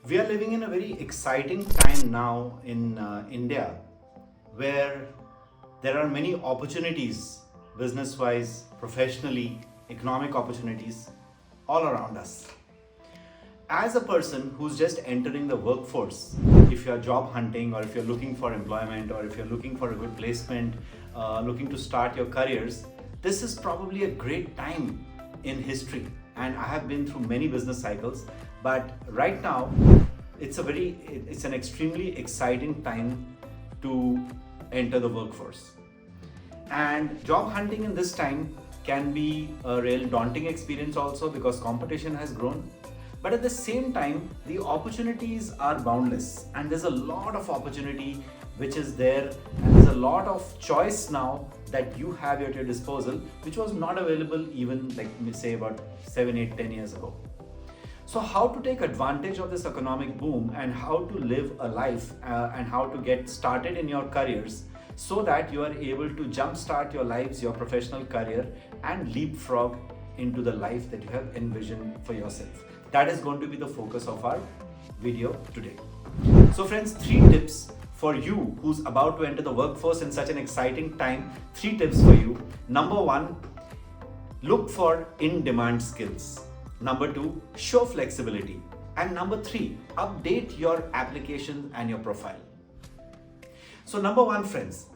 We are living in a very exciting time now in India where there are many opportunities, business wise, professionally, economic opportunities all around us. As a person who's just entering the workforce, if you're job hunting or if you're looking for employment or if you're looking for a good placement, looking to start your careers, this is probably a great time in history. And I have been through many business cycles, but right now it's an extremely exciting time to enter the workforce. And job hunting in this time can be a real daunting experience also because competition has grown. But at the same time, the opportunities are boundless, and there's a lot of opportunity which is there, and there's a lot of choice now that you have at your disposal, which was not available even like say about 7, 8, 10 years ago. So, how to take advantage of this economic boom and how to live a life and how to get started in your careers so that you are able to jumpstart your lives, your professional career, and leapfrog into the life that you have envisioned for yourself. That is going to be the focus of our video today. So, friends, 3 tips for you who's about to enter the workforce in such an exciting time. 3 tips for you. Number 1, look for in-demand skills. Number 2, show flexibility. And number 3, update your application and your profile. So number 1, friends,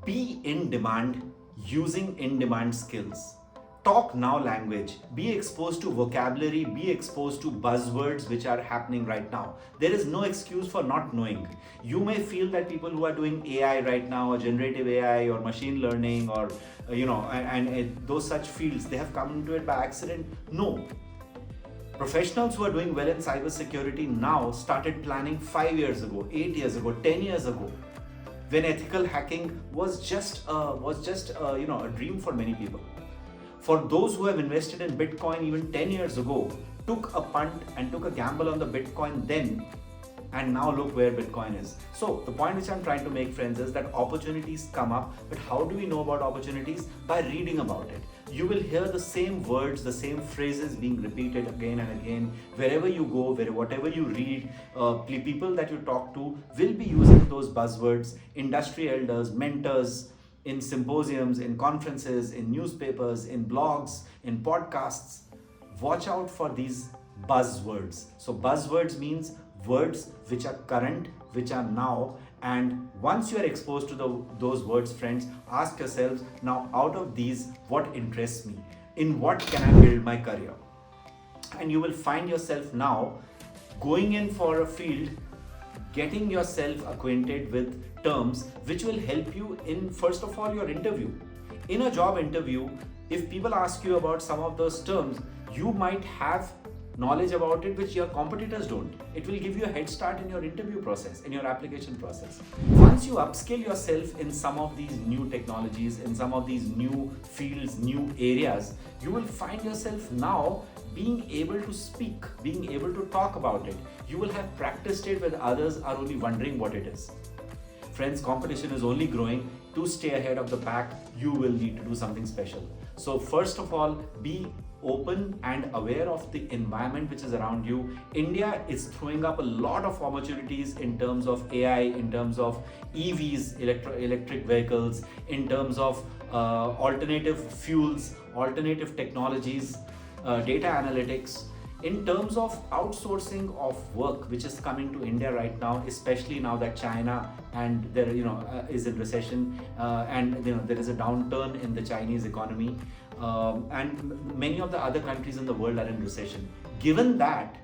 be in demand using in-demand skills. Talk now language. Be exposed to vocabulary, be exposed to buzzwords which are happening right now. There is no excuse for not knowing. You may feel that people who are doing AI right now or generative AI or machine learning or those such fields, they have come into it by accident. No. Professionals who are doing well in cybersecurity now started planning 5 years ago, 8 years ago, 10 years ago, when ethical hacking was just a dream for many people. For those who have invested in Bitcoin even 10 years ago, took a punt and took a gamble on the Bitcoin then, and now look where Bitcoin is. So the point which I'm trying to make, friends, is that opportunities come up, but how do we know about opportunities? By reading about it. You will hear the same words, the same phrases being repeated again and again. Wherever you go, whatever you read, people that you talk to will be using those buzzwords, industry elders, mentors, in symposiums, in conferences, in newspapers, in blogs, in podcasts. Watch out for these buzzwords. So buzzwords means words which are current, which are now, and once you are exposed to those words, friends, ask yourselves, now out of these, what interests me? In what can I build my career? And you will find yourself now going in for a field, getting yourself acquainted with terms which will help you in, first of all, your interview. In a job interview, if people ask you about some of those terms, you might have knowledge about it which your competitors don't. It will give you a head start in your interview process, in your application process. Once you upskill yourself in some of these new technologies, in some of these new fields, new areas, you will find yourself now being able to speak, being able to talk about it. You will have practiced it when others are only wondering what it is. Friends, competition is only growing. To stay ahead of the pack, you will need to do something special. So first of all, be open and aware of the environment which is around you. India is throwing up a lot of opportunities in terms of AI, in terms of EVs, electric vehicles, in terms of alternative fuels, alternative technologies, data analytics, in terms of outsourcing of work which is coming to India right now, especially now that China and there is in recession and there is a downturn in the Chinese economy and many of the other countries in the world are in recession. Given that,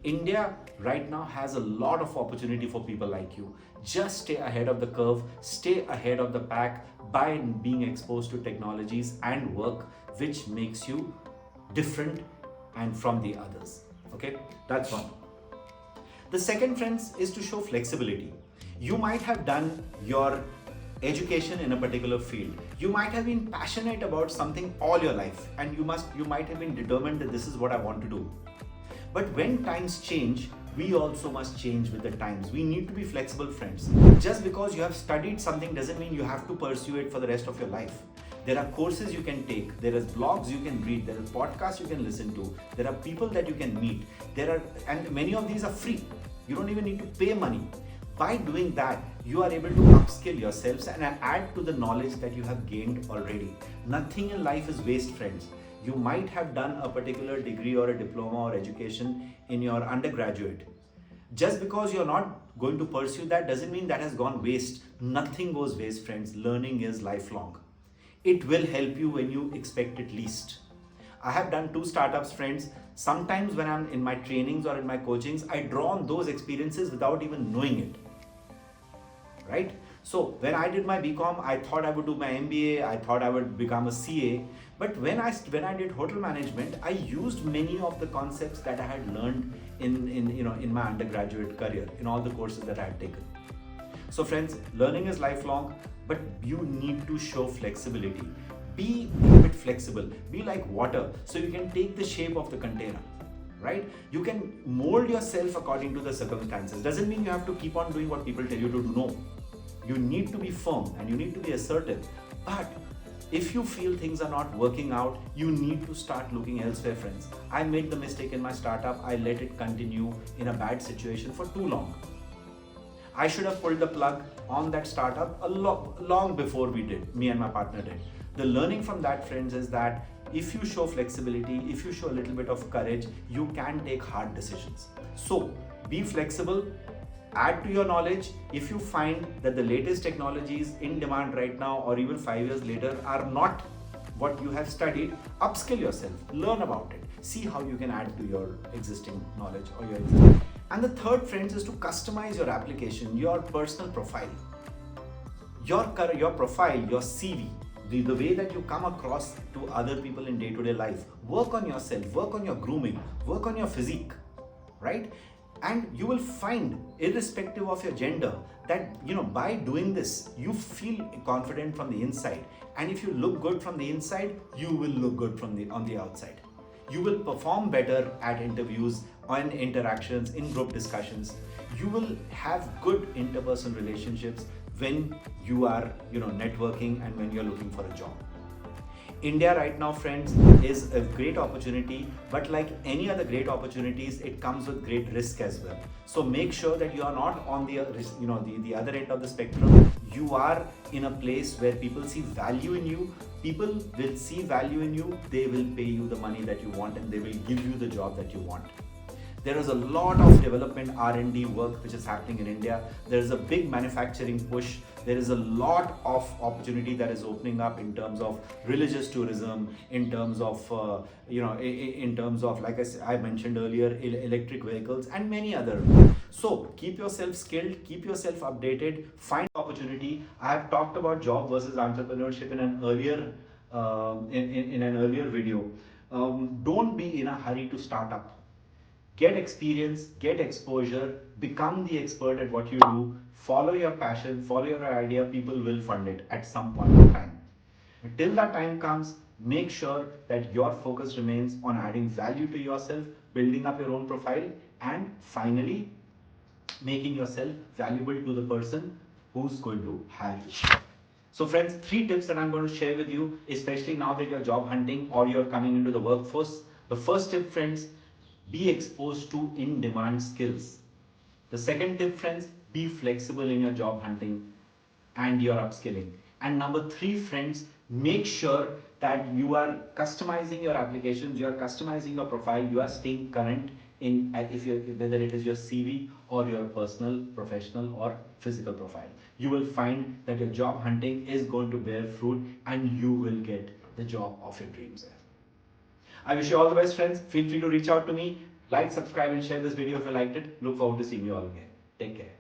India right now has a lot of opportunity for people like you. Just stay ahead of the curve, stay ahead of the pack by being exposed to technologies and work which makes you different and from the others. Okay, that's one. The second, friends, is to show flexibility. You might have done your education in a particular field. You might have been passionate about something all your life, and you might have been determined that this is what I want to do. But when times change, we also must change with the times. We need to be flexible, friends. Just because you have studied something doesn't mean you have to pursue it for the rest of your life. There are courses you can take, there are blogs you can read, there are podcasts you can listen to, there are people that you can meet, and many of these are free. You don't even need to pay money. By doing that, you are able to upskill yourselves and add to the knowledge that you have gained already. Nothing in life is waste, friends. You might have done a particular degree or a diploma or education in your undergraduate. Just because you're not going to pursue that doesn't mean that has gone waste. Nothing goes waste, friends. Learning is lifelong. It will help you when you expect it least. I have done 2 startups, friends. Sometimes when I'm in my trainings or in my coachings, I draw on those experiences without even knowing it. Right? So when I did my BCom, I thought I would do my MBA, I thought I would become a CA. But when I did hotel management, I used many of the concepts that I had learned in my undergraduate career, in all the courses that I had taken. So friends, learning is lifelong, but you need to show flexibility. Be a bit flexible. Be like water, so you can take the shape of the container. Right? You can mold yourself according to the circumstances. Doesn't mean you have to keep on doing what people tell you to do. No. You need to be firm and you need to be assertive. But if you feel things are not working out, you need to start looking elsewhere, friends. I made the mistake in my startup. I let it continue in a bad situation for too long. I should have pulled the plug on that startup long before me and my partner did. The learning from that, friends, is that if you show flexibility, if you show a little bit of courage, you can take hard decisions. So be flexible, add to your knowledge. If you find that the latest technologies in demand right now or even 5 years later are not what you have studied, upskill yourself, learn about it, see how you can add to your existing knowledge or your existing. And the third, friends, is to customize your application, your personal profile. Your profile, your CV, the way that you come across to other people in day-to-day life. Work on yourself, work on your grooming, work on your physique, right? And you will find, irrespective of your gender, that by doing this, you feel confident from the inside. And if you look good from the inside, you will look good on the outside. You will perform better at interviews, on interactions, in group discussions. You will have good interpersonal relationships when you are networking and when you're looking for a job. India right now, friends, is a great opportunity, but like any other great opportunities, it comes with great risk as well. So make sure that you are not on the other end of the spectrum. You are in a place where people see value in you. People will see value in you. They will pay you the money that you want and they will give you the job that you want. There is a lot of development R&D work which is happening in India. There is a big manufacturing push. There is a lot of opportunity that is opening up in terms of religious tourism, in terms of like I mentioned earlier, electric vehicles and many other. So keep yourself skilled, keep yourself updated, find opportunity. I have talked about job versus entrepreneurship in an earlier video. Don't be in a hurry to start up. Get experience, get exposure, become the expert at what you do, follow your passion, follow your idea, people will fund it at some point in time. Till that time comes, make sure that your focus remains on adding value to yourself, building up your own profile, and finally, making yourself valuable to the person who's going to hire you. So friends, 3 tips that I'm going to share with you, especially now that you're job hunting or you're coming into the workforce. The first tip, friends, be exposed to in-demand skills. The second tip, friends, be flexible in your job hunting and your upskilling. And number 3, friends, make sure that you are customizing your applications, you are customizing your profile, you are staying current in whether it is your CV or your personal, professional or physical profile. You will find that your job hunting is going to bear fruit and you will get the job of your dreams there. I wish you all the best, friends. Feel free to reach out to me. Like, subscribe and share this video if you liked it. Look forward to seeing you all again. Take care.